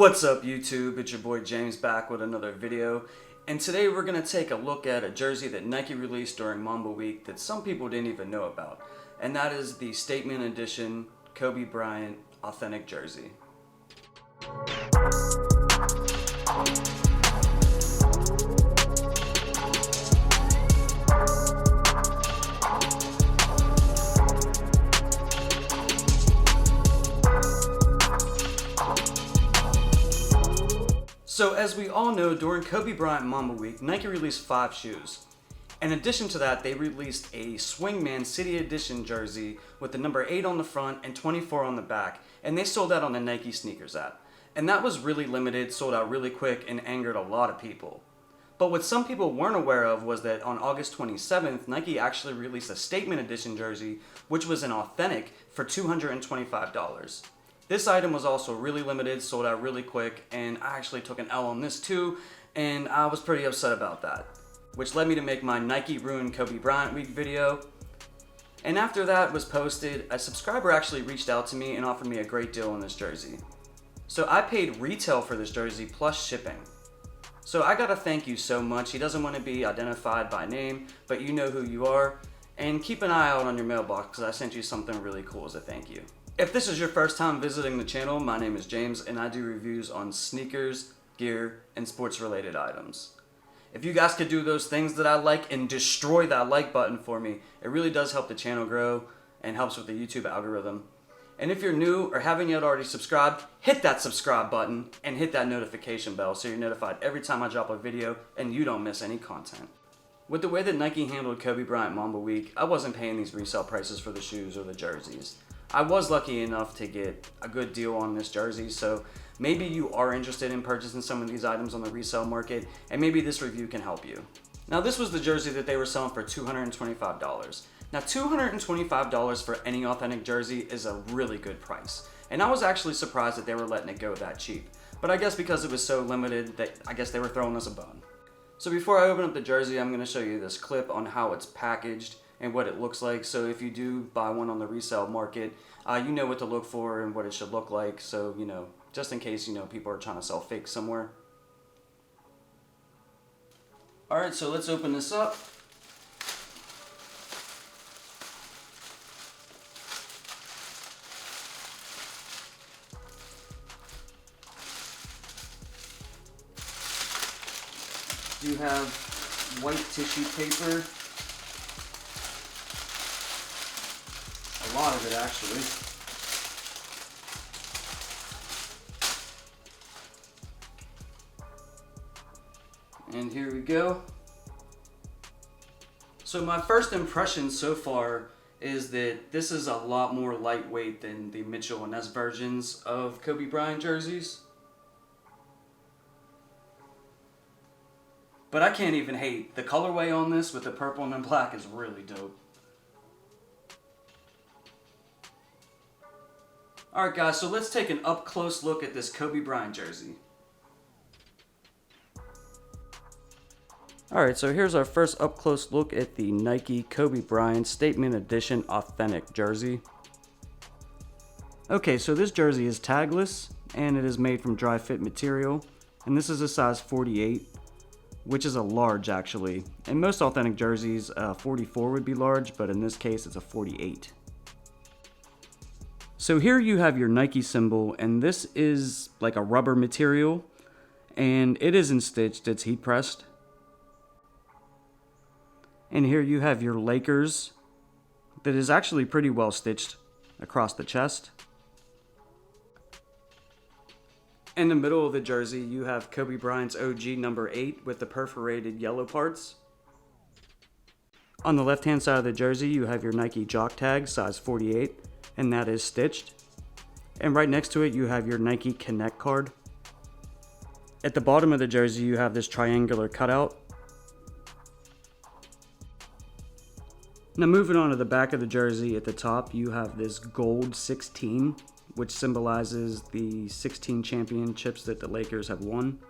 What's up YouTube? It's your boy James back with another video, and today we're going to take a look at a jersey that Nike released during Mamba week that some people didn't even know about, and that is the Statement Edition Kobe Bryant Authentic Jersey. So as we all know, during Kobe Bryant Mamba week, Nike released 5 shoes. In addition to that, they released a Swingman City Edition jersey with the number 8 on the front and 24 on the back, and they sold that on the Nike Sneakers app. And that was really limited, sold out really quick, and angered a lot of people. But what some people weren't aware of was that on August 27th, Nike actually released a Statement Edition jersey, which was an authentic, for $225. This item was also really limited, sold out really quick, and I actually took an L on this too, and I was pretty upset about that. Which led me to make my Nike Ruined Kobe Bryant Week video. And after that was posted, a subscriber actually reached out to me and offered me a great deal on this jersey. So I paid retail for this jersey plus shipping. So I gotta thank you so much. He doesn't want to be identified by name, but you know who you are. And keep an eye out on your mailbox because I sent you something really cool as a thank you. If this is your first time visiting the channel, my name is James and I do reviews on sneakers, gear, and sports related items. If you guys could do those things that I like and destroy that like button for me, it really does help the channel grow and helps with the YouTube algorithm. And if you're new or haven't yet already subscribed, hit that subscribe button and hit that notification bell so you're notified every time I drop a video and you don't miss any content. With the way that Nike handled Kobe Bryant Mamba week, I wasn't paying these resale prices for the shoes or the jerseys. I was lucky enough to get a good deal on this jersey, so maybe you are interested in purchasing some of these items on the resale market, and maybe this review can help you. Now this was the jersey that they were selling for $225. Now $225 for any authentic jersey is a really good price, and I was actually surprised that they were letting it go that cheap. But I guess because it was so limited, that I guess they were throwing us a bone. So before I open up the jersey, I'm going to show you this clip on how it's packaged and what it looks like. So if you do buy one on the resale market, you know what to look for and what it should look like. So, just in case, people are trying to sell fake somewhere. Alright, so let's open this up. You have white tissue paper. A lot of it, actually. And here we go. So my first impression so far is that this is a lot more lightweight than the Mitchell and Ness versions of Kobe Bryant jerseys. But I can't even hate. The colorway on this with the purple and the black is really dope. Alright guys, so let's take an up close look at this Kobe Bryant jersey. Alright, so here's our first up close look at the Nike Kobe Bryant Statement Edition Authentic jersey. Okay, so this jersey is tagless and it is made from dry fit material, and this is a size 48, which is a large actually. In most authentic jerseys, 44 would be large, but in this case it's a 48. So here you have your Nike symbol, and this is like a rubber material, and it isn't stitched, it's heat pressed. And here you have your Lakers, that is actually pretty well stitched across the chest. In the middle of the jersey, you have Kobe Bryant's OG number 8 with the perforated yellow parts. On the left-hand side of the jersey, you have your Nike jock tag, size 48, and that is stitched. And right next to it, you have your Nike Connect card. At the bottom of the jersey, you have this triangular cutout. Now moving on to the back of the jersey, at the top, you have this gold 16, which symbolizes the 16 championships that the Lakers have won.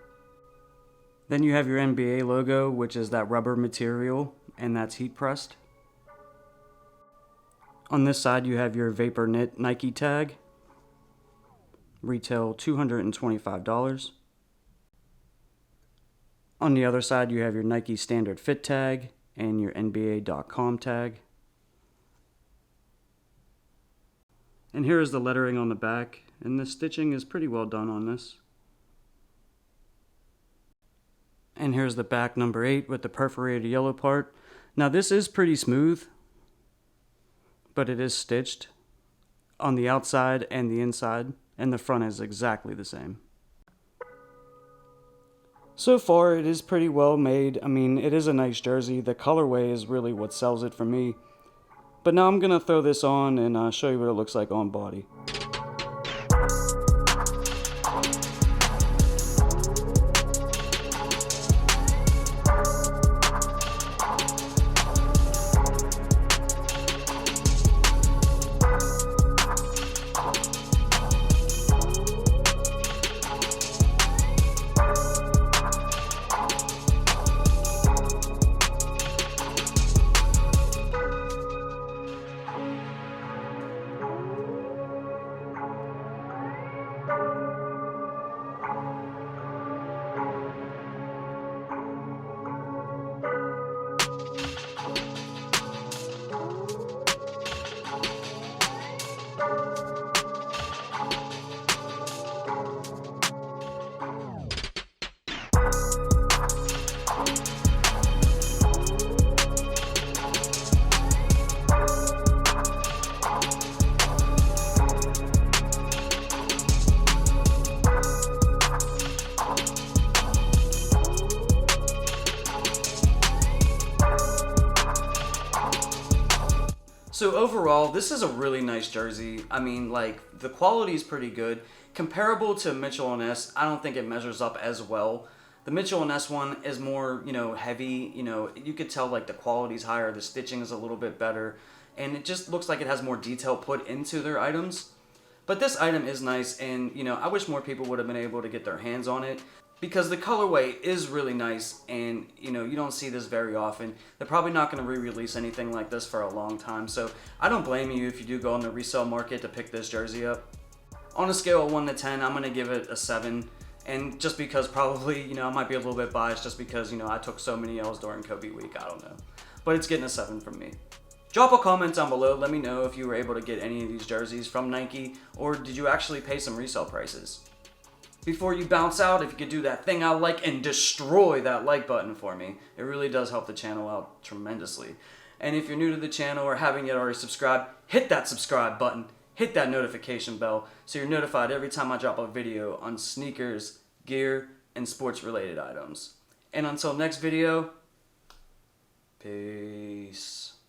Then you have your NBA logo, which is that rubber material, and that's heat pressed. On this side, you have your Vapor Knit Nike tag. retail $225. On the other side, you have your Nike standard fit tag and your NBA.com tag. And here is the lettering on the back, and the stitching is pretty well done on this. And here's the back number 8 with the perforated yellow part. Now this is pretty smooth, but it is stitched on the outside and the inside, and the front is exactly the same. So far, it is pretty well made. I mean, it is a nice jersey. The colorway is really what sells it for me. But now I'm going to throw this on and show you what it looks like on body. So overall, this is a really nice jersey. I mean, like, the quality is pretty good. Comparable to Mitchell & S, I don't think it measures up as well. The Mitchell & S one is more, heavy. You could tell, like, the quality's higher, the stitching is a little bit better, and it just looks like it has more detail put into their items. But this item is nice, and, I wish more people would have been able to get their hands on it, because the colorway is really nice, and you don't see this very often. They're probably not going to re-release anything like this for a long time, so I don't blame you if you do go on the resale market to pick this jersey up. On a scale of 1 to 10, I'm going to give it a 7, and just because probably, I might be a little bit biased just because, I took so many L's during Kobe week, I don't know. But it's getting a 7 from me. Drop a comment down below, let me know if you were able to get any of these jerseys from Nike, or did you actually pay some resale prices? Before you bounce out, if you could do that thing I like and destroy that like button for me, it really does help the channel out tremendously. And if you're new to the channel or haven't yet already subscribed, hit that subscribe button, hit that notification bell so you're notified every time I drop a video on sneakers, gear, and sports related items. And until next video, peace.